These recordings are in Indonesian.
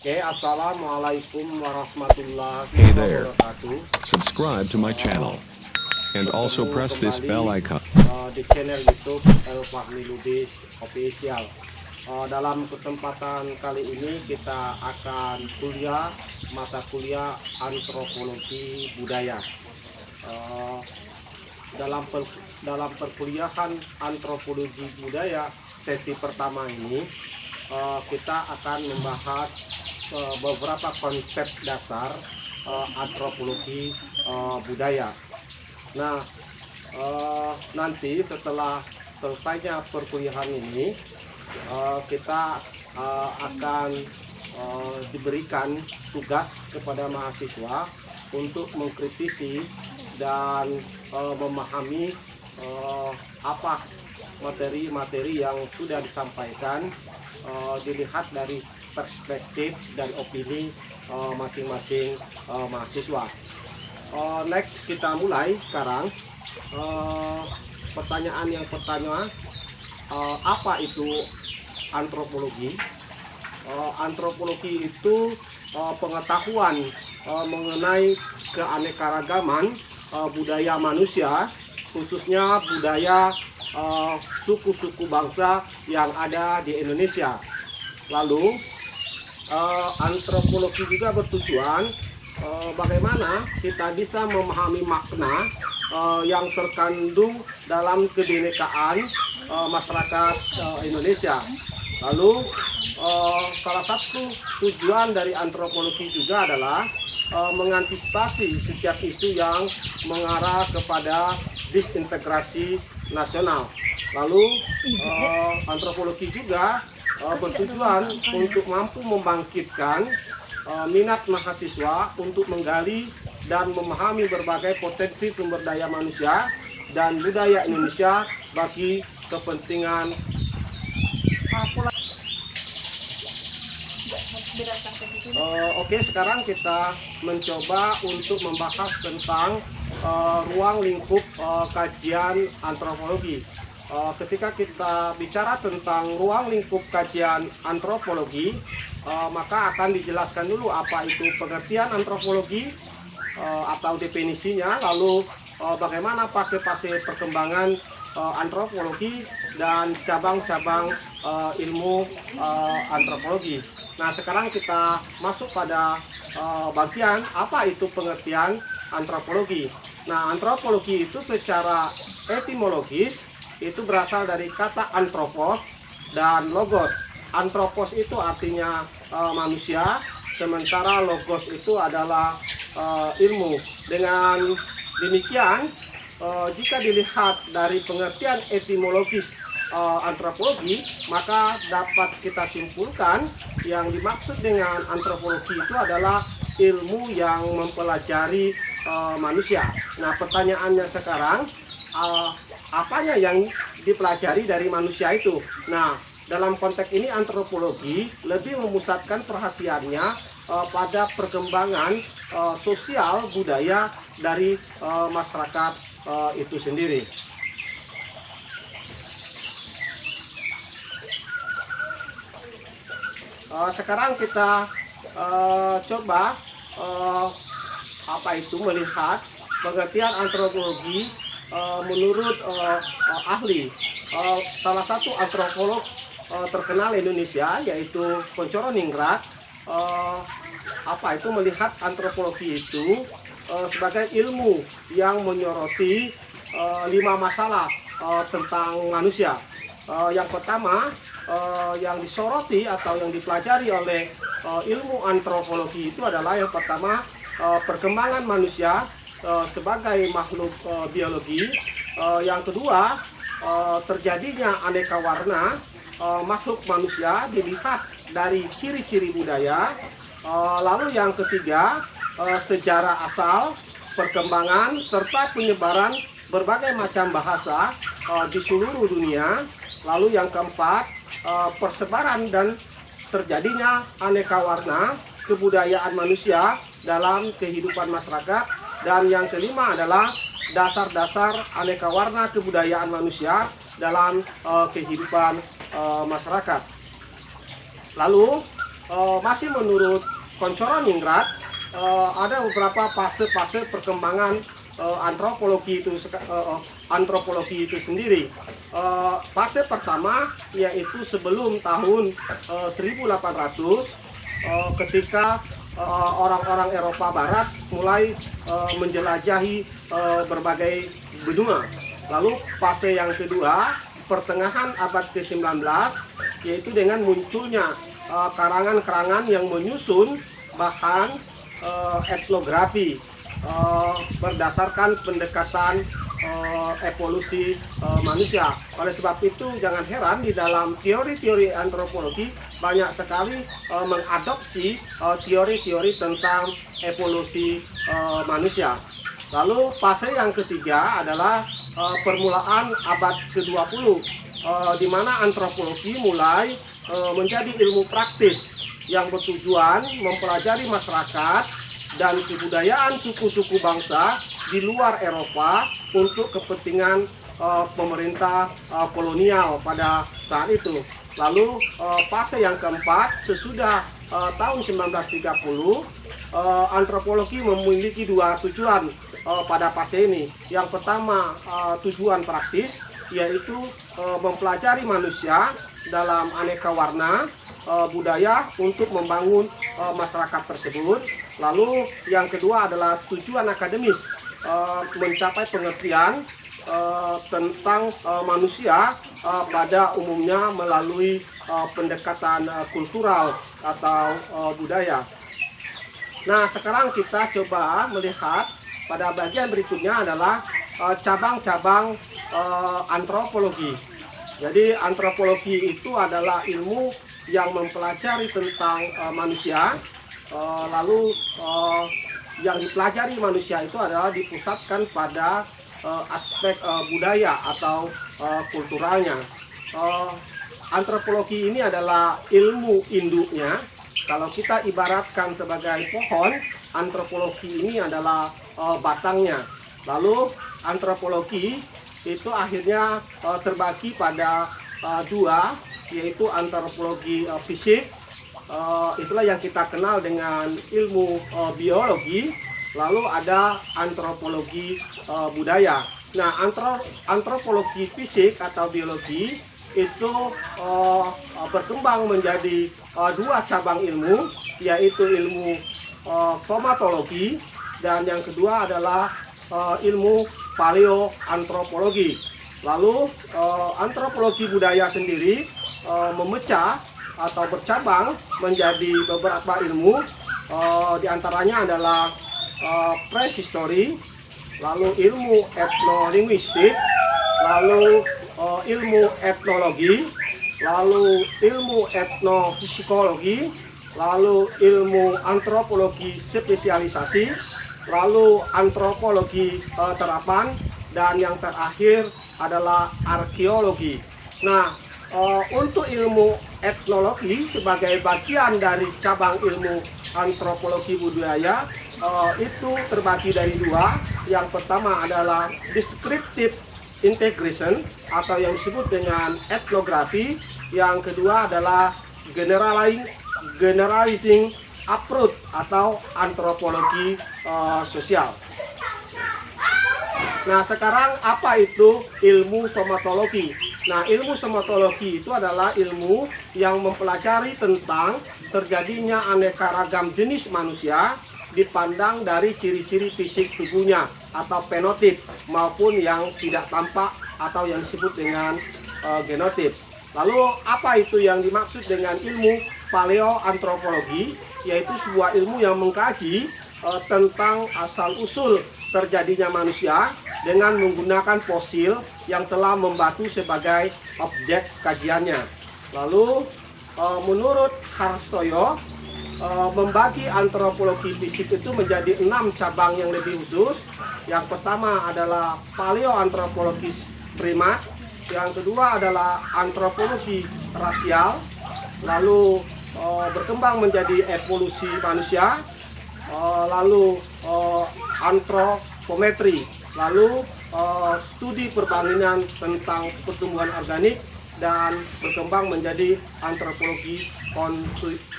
Oke, assalamualaikum warahmatullahi Hey there. wabarakatuh. Subscribe to my channel. And also Bertemu press this bell kembali icon. di channel YouTube El Fahmi Lubis Official. Dalam kesempatan kali ini kita akan kuliah mata kuliah antropologi budaya. Eh, dalam perkuliahan antropologi budaya sesi pertama ini kita akan membahas beberapa konsep dasar antropologi budaya. Nah, nanti setelah selesainya perkuliahan ini, kita akan diberikan tugas kepada mahasiswa untuk mengkritisi dan memahami apa materi-materi yang sudah disampaikan, dilihat dari perspektif dan opini masing-masing mahasiswa. Next, kita mulai sekarang. Pertanyaan yang pertama, apa itu antropologi? Antropologi itu pengetahuan mengenai keanekaragaman budaya manusia, khususnya budaya suku-suku bangsa yang ada di Indonesia. Lalu antropologi juga bertujuan bagaimana kita bisa memahami makna yang terkandung dalam kebinekaan masyarakat Indonesia. Lalu salah satu tujuan dari antropologi juga adalah mengantisipasi setiap isu yang mengarah kepada disintegrasi nasional. Lalu antropologi juga bertujuan untuk mampu membangkitkan minat mahasiswa untuk menggali dan memahami berbagai potensi sumber daya manusia dan budaya Indonesia bagi kepentingan Oke, sekarang kita mencoba untuk membahas tentang ruang lingkup kajian antropologi. Ketika kita bicara tentang ruang lingkup kajian antropologi, maka akan dijelaskan dulu apa itu pengertian antropologi atau definisinya, lalu bagaimana fase-fase perkembangan antropologi dan cabang-cabang ilmu antropologi. Nah, sekarang kita masuk pada bagian apa itu pengertian antropologi. Nah, antropologi itu secara etimologis itu berasal dari kata anthropos dan logos. Anthropos itu artinya manusia, sementara logos itu adalah ilmu. Dengan demikian, jika dilihat dari pengertian etimologis antropologi, maka dapat kita simpulkan yang dimaksud dengan antropologi itu adalah ilmu yang mempelajari manusia. Nah, pertanyaannya sekarang, apanya yang dipelajari dari manusia itu? Nah, dalam konteks ini antropologi lebih memusatkan perhatiannya pada perkembangan sosial budaya dari masyarakat itu sendiri. Sekarang kita coba melihat pengertian antropologi menurut ahli. Salah satu antropolog terkenal Indonesia yaitu Koncoroningrat melihat antropologi itu sebagai ilmu yang menyoroti 5 masalah tentang manusia. Yang pertama, yang disoroti atau yang dipelajari oleh ilmu antropologi itu adalah yang pertama, perkembangan manusia sebagai makhluk biologi. Yang kedua, terjadinya aneka warna makhluk manusia dilihat dari ciri-ciri budaya. Lalu yang ketiga, sejarah asal, perkembangan, serta penyebaran berbagai macam bahasa di seluruh dunia. Lalu yang keempat, persebaran dan terjadinya aneka warna kebudayaan manusia dalam kehidupan masyarakat. Dan yang kelima adalah dasar-dasar aneka warna kebudayaan manusia dalam kehidupan masyarakat. Lalu masih menurut Koncoroningrat, ada beberapa fase-fase perkembangan antropologi itu sendiri. Fase pertama yaitu sebelum tahun 1800, ketika orang-orang Eropa Barat mulai menjelajahi berbagai benua. Lalu fase yang kedua, pertengahan abad ke-19, yaitu dengan munculnya karangan-karangan yang menyusun bahan etnografi berdasarkan pendekatan evolusi manusia. Oleh sebab itu jangan heran di dalam teori-teori antropologi banyak sekali mengadopsi teori-teori tentang evolusi manusia. Lalu fase yang ketiga adalah permulaan abad ke-20, di mana antropologi mulai menjadi ilmu praktis yang bertujuan mempelajari masyarakat dan kebudayaan suku-suku bangsa di luar Eropa untuk kepentingan pemerintah kolonial pada saat itu. Lalu fase yang keempat, sesudah tahun 1930, antropologi memiliki dua tujuan pada fase ini. Yang pertama, tujuan praktis, yaitu mempelajari manusia dalam aneka warna budaya untuk membangun masyarakat tersebut. Lalu yang kedua adalah tujuan akademis, mencapai pengertian tentang manusia pada umumnya melalui pendekatan kultural atau budaya. Nah, sekarang kita coba melihat pada bagian berikutnya adalah cabang-cabang antropologi. Jadi antropologi itu adalah ilmu yang mempelajari tentang manusia, lalu yang dipelajari manusia itu adalah dipusatkan pada aspek budaya atau kulturalnya. Antropologi ini adalah ilmu induknya. Kalau kita ibaratkan sebagai pohon, antropologi ini adalah batangnya. Lalu antropologi itu akhirnya terbagi pada dua, yaitu antropologi fisik, itulah yang kita kenal dengan ilmu biologi. Lalu ada antropologi budaya. Nah, antropologi fisik atau biologi itu berkembang menjadi dua cabang ilmu, yaitu ilmu somatologi dan yang kedua adalah ilmu paleoantropologi. Lalu antropologi budaya sendiri memecah atau bercabang menjadi beberapa ilmu, diantaranya adalah prehistory, lalu ilmu etnolinguistik, lalu ilmu etnologi, lalu ilmu etnopsikologi, lalu ilmu antropologi spesialisasi, lalu antropologi terapan, dan yang terakhir adalah arkeologi. Nah, untuk ilmu etnologi sebagai bagian dari cabang ilmu antropologi budaya itu terbagi dari dua. Yang pertama adalah descriptive integration atau yang disebut dengan etnografi. Yang kedua adalah generalizing approach atau antropologi sosial. Nah, sekarang apa itu ilmu somatologi? Nah, ilmu somatologi itu adalah ilmu yang mempelajari tentang terjadinya aneka ragam jenis manusia dipandang dari ciri-ciri fisik tubuhnya atau fenotip maupun yang tidak tampak atau yang disebut dengan genotip. Lalu apa itu yang dimaksud dengan ilmu paleoantropologi? Yaitu sebuah ilmu yang mengkaji tentang asal-usul terjadinya manusia dengan menggunakan fosil yang telah membatu sebagai objek kajiannya. Lalu menurut Harsoyo, membagi antropologi fisik itu menjadi 6 cabang yang lebih khusus. Yang pertama adalah paleoantropologi primat, yang kedua adalah antropologi rasial, lalu berkembang menjadi evolusi manusia, lalu antropometri, lalu studi perbandingan tentang pertumbuhan organik, dan berkembang menjadi antropologi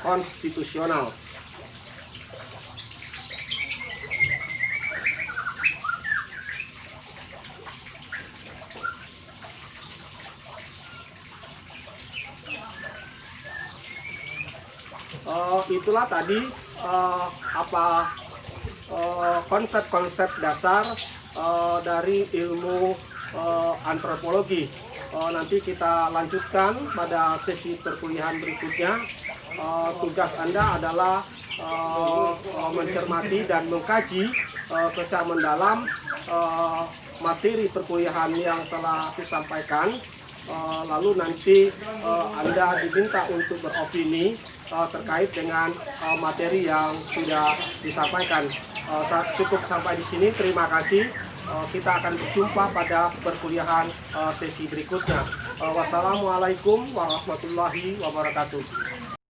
konstitusional. Itulah tadi konsep-konsep dasar dari ilmu antropologi. Nanti kita lanjutkan pada sesi perkuliahan berikutnya. Tugas Anda adalah mencermati dan mengkaji secara mendalam materi perkuliahan yang telah disampaikan. Lalu nanti Anda diminta untuk beropini terkait dengan materi yang sudah disampaikan. Cukup sampai di sini. Terima kasih. Kita akan berjumpa pada perkuliahan sesi berikutnya. Wassalamualaikum warahmatullahi wabarakatuh.